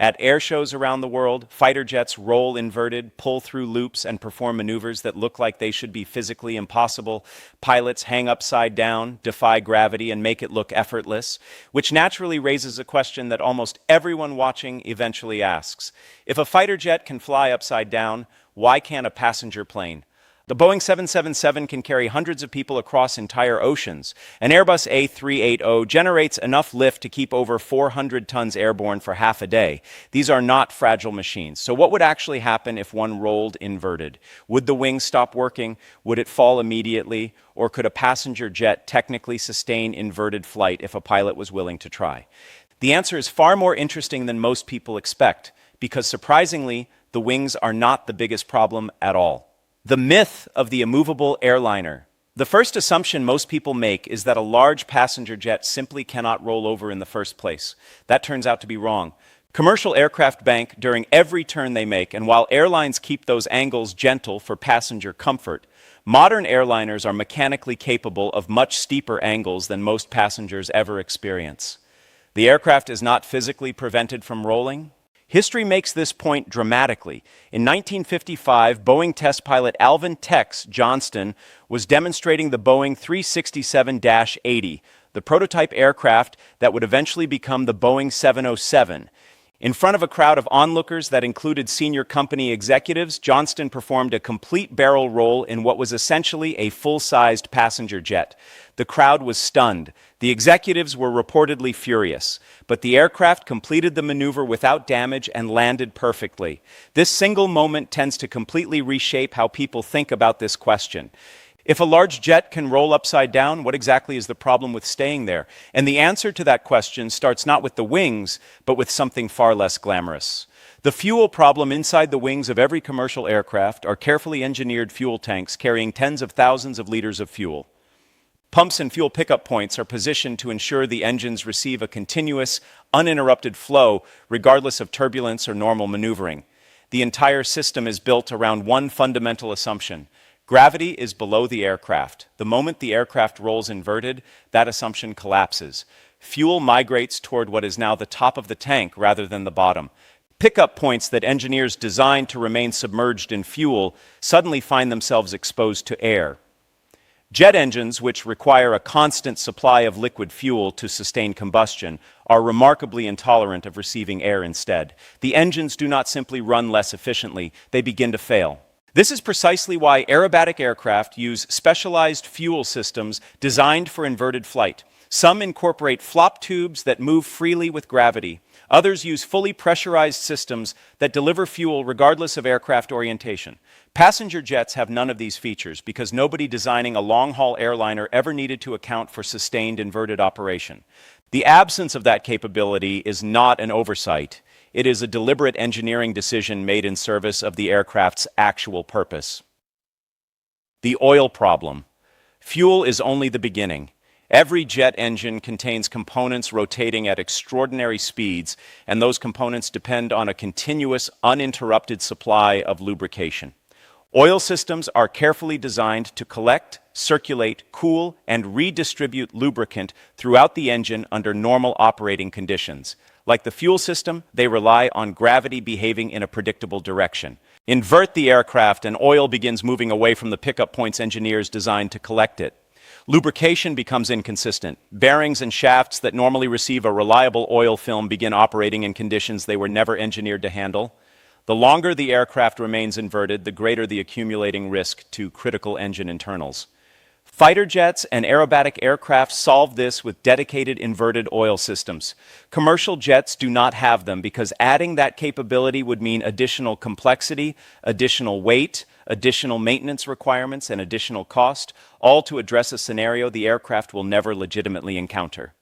At air shows around the world, fighter jets roll inverted, pull through loops, and perform maneuvers that look like they should be physically impossible. Pilots hang upside down, defy gravity, and make it look effortless, which naturally raises a question that almost everyone watching eventually asks. If a fighter jet can fly upside down, why can't a passenger plane? The Boeing 777 can carry hundreds of people across entire oceans. An Airbus A380 generates enough lift to keep over 400 tons airborne for half a day. These are not fragile machines. So what would actually happen if one rolled inverted? Would the wing stop working? Would it fall immediately? Or could a passenger jet technically sustain inverted flight if a pilot was willing to try? The answer is far more interesting than most people expect, because surprisingly, the wings are not the biggest problem at all. The myth of the immovable airliner. The first assumption most people make is that a large passenger jet simply cannot roll over in the first place. That turns out to be wrong. Commercial aircraft bank during every turn they make, and while airlines keep those angles gentle for passenger comfort, modern airliners are mechanically capable of much steeper angles than most passengers ever experience. The aircraft is not physically prevented from rolling. History makes this point dramatically. In 1955, Boeing test pilot Tex Johnston was demonstrating the Boeing 367-80, the prototype aircraft that would eventually become the Boeing 707. In front of a crowd of onlookers that included senior company executives, Johnston performed a complete barrel roll in what was essentially a full-sized passenger jet. The crowd was stunned. The executives were reportedly furious, but the aircraft completed the maneuver without damage and landed perfectly. This single moment tends to completely reshape how people think about this question. If a large jet can roll upside down, what exactly is the problem with staying there? And the answer to that question starts not with the wings, but with something far less glamorous. The fuel problem inside the wings of every commercial aircraft are carefully engineered fuel tanks carrying tens of thousands of liters of fuel. Pumps and fuel pickup points are positioned to ensure the engines receive a continuous, uninterrupted flow regardless of turbulence or normal maneuvering. The entire system is built around one fundamental assumption. Gravity is below the aircraft. The moment the aircraft rolls inverted, that assumption collapses. Fuel migrates toward what is now the top of the tank rather than the bottom. Pickup points that engineers designed to remain submerged in fuel suddenly find themselves exposed to air. Jet engines, which require a constant supply of liquid fuel to sustain combustion, are remarkably intolerant of receiving air instead. The engines do not simply run less efficiently, they begin to fail. This is precisely why aerobatic aircraft use specialized fuel systems designed for inverted flight. Some incorporate flop tubes that move freely with gravity. Others use fully pressurized systems that deliver fuel regardless of aircraft orientation. Passenger jets have none of these features because nobody designing a long-haul airliner ever needed to account for sustained inverted operation. The absence of that capability is not an oversight. It is a deliberate engineering decision made in service of the aircraft's actual purpose. The oil problem. Fuel is only the beginning. Every jet engine contains components rotating at extraordinary speeds, and those components depend on a continuous, uninterrupted supply of lubrication. Oil systems are carefully designed to collect, circulate, cool, and redistribute lubricant throughout the engine under normal operating conditions. Like the fuel system, they rely on gravity behaving in a predictable direction. Invert the aircraft and oil begins moving away from the pickup points engineers designed to collect it. Lubrication becomes inconsistent. Bearings and shafts that normally receive a reliable oil film begin operating in conditions they were never engineered to handle. The longer the aircraft remains inverted, the greater the accumulating risk to critical engine internals. Fighter jets and aerobatic aircraft solve this with dedicated inverted oil systems. Commercial jets do not have them because adding that capability would mean additional complexity, additional weight, additional maintenance requirements, and additional cost, all to address a scenario the aircraft will never legitimately encounter.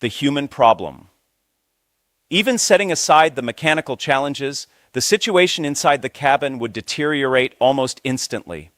The human problem. Even setting aside the mechanical challenges, the situation inside the cabin would deteriorate almost instantly.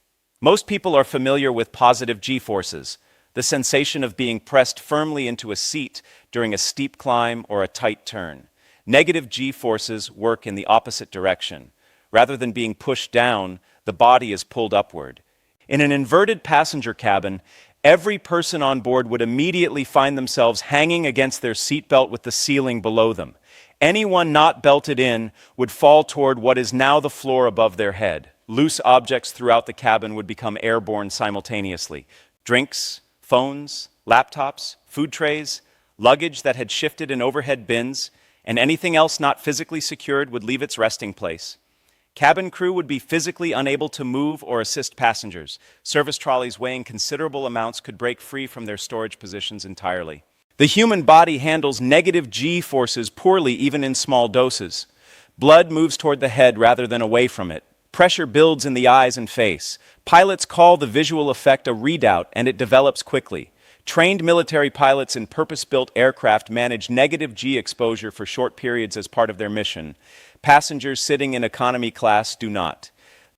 Most people are familiar with positive G-forces, the sensation of being pressed firmly into a seat during a steep climb or a tight turn. Negative G-forces work in the opposite direction. Rather than being pushed down, the body is pulled upward. In an inverted passenger cabin, every person on board would immediately find themselves hanging against their seatbelt with the ceiling below them. Anyone not belted in would fall toward what is now the floor above their head. Loose objects throughout the cabin would become airborne simultaneously. Drinks, phones, laptops, food trays, luggage that had shifted in overhead bins, and anything else not physically secured would leave its resting place. Cabin crew would be physically unable to move or assist passengers. Service trolleys weighing considerable amounts could break free from their storage positions entirely. The human body handles negative G forces poorly even in small doses. Blood moves toward the head rather than away from it. Pressure builds in the eyes and face. Pilots call the visual effect a redoubt, and it develops quickly. Trained military pilots in purpose-built aircraft manage negative G exposure for short periods as part of their mission. Passengers sitting in economy class do not.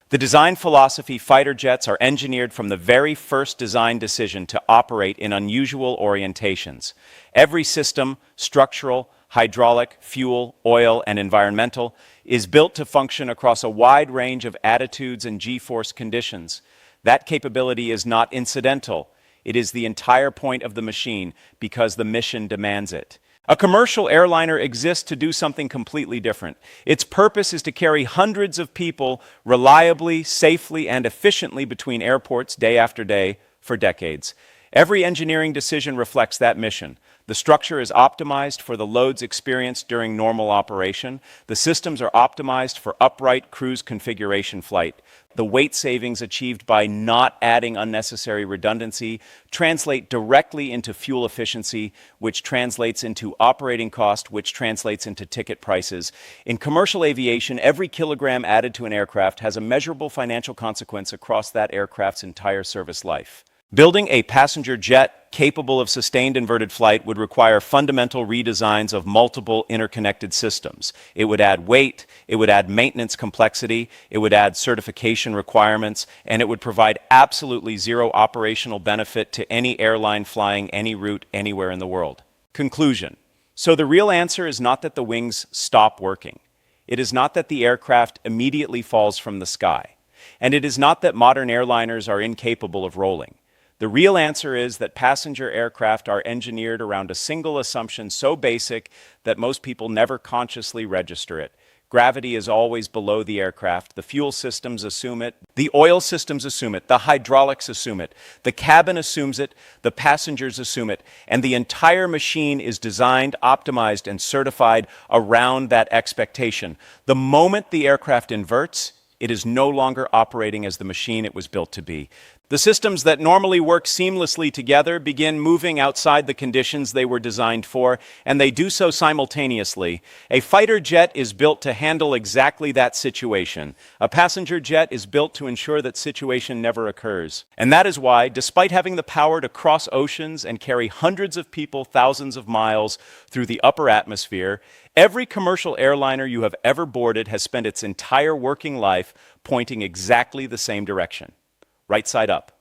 The design philosophy fighter jets are engineered from the very first design decision to operate in unusual orientations. Every system, structural, hydraulic, fuel, oil, and environmental, is built to function across a wide range of attitudes and G-force conditions. That capability is not incidental. It is the entire point of the machine because the mission demands it. A commercial airliner exists to do something completely different. Its purpose is to carry hundreds of people reliably, safely, and efficiently between airports day after day for decades. Every engineering decision reflects that mission. The structure is optimized for the loads experienced during normal operation. The systems are optimized for upright cruise configuration flight. The weight savings achieved by not adding unnecessary redundancy translate directly into fuel efficiency, which translates into operating cost, which translates into ticket prices. In commercial aviation, every kilogram added to an aircraft has a measurable financial consequence across that aircraft's entire service life. Building a passenger jet capable of sustained inverted flight would require fundamental redesigns of multiple interconnected systems. It would add weight, it would add maintenance complexity, it would add certification requirements, and it would provide absolutely zero operational benefit to any airline flying any route anywhere in the world. Conclusion. So the real answer is not that the wings stop working. It is not that the aircraft immediately falls from the sky. And it is not that modern airliners are incapable of rolling. The real answer is that passenger aircraft are engineered around a single assumption so basic that most people never consciously register it. Gravity is always below the aircraft. The fuel systems assume it. The oil systems assume it. The hydraulics assume it. The cabin assumes it. The passengers assume it. And the entire machine is designed, optimized, and certified around that expectation. The moment the aircraft inverts, it is no longer operating as the machine it was built to be. The systems that normally work seamlessly together begin moving outside the conditions they were designed for, and they do so simultaneously. A fighter jet is built to handle exactly that situation. A passenger jet is built to ensure that situation never occurs. And that is why, despite having the power to cross oceans and carry hundreds of people thousands of miles through the upper atmosphere, every commercial airliner you have ever boarded has spent its entire working life pointing exactly the same direction. Right side up.